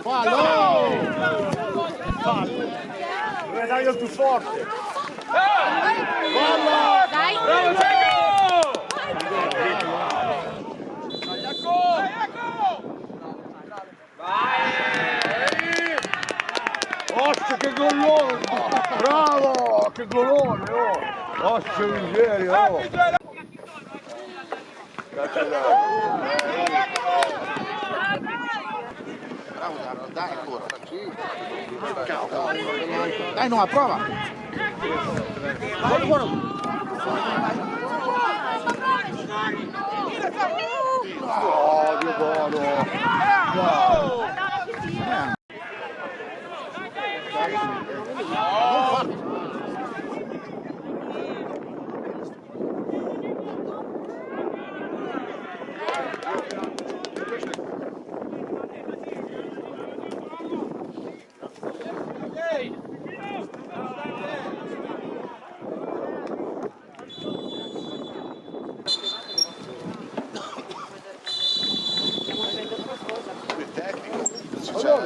Fallo! Dove dai il più forte? Fallo! Dai! Bravo Cecco! Ostia, che gollone! Bravo! Che gollone! Oh! Ostia, miseria! Oh! Dai, ancora. Dai, no, prova. Oh, Dio buono!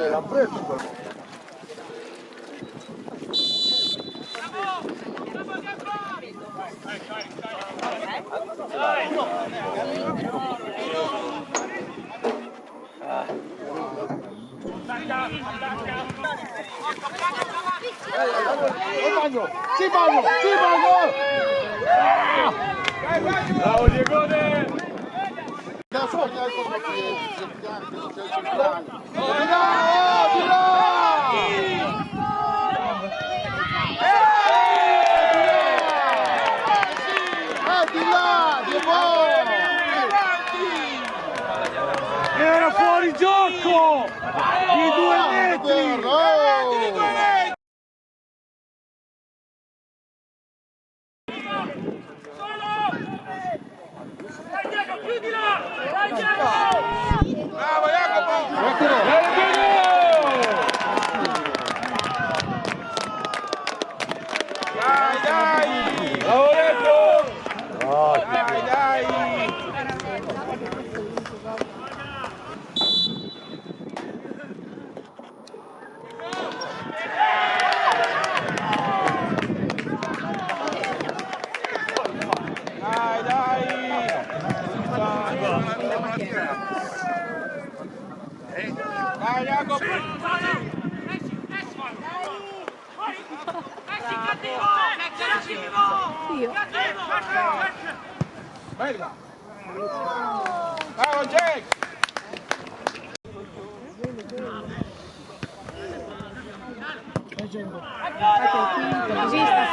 L'ha preso. Sì, bagno! Bravo Diegone! Da solo che Era fuori gioco! Di 2 metri! Bravo Jacopo! Dai, dai! Bravo Letto! Dai, dai! Dai, dai! Dai, Jacopo! Io. Bella! Bravo Jack! Fate il quinto, così sta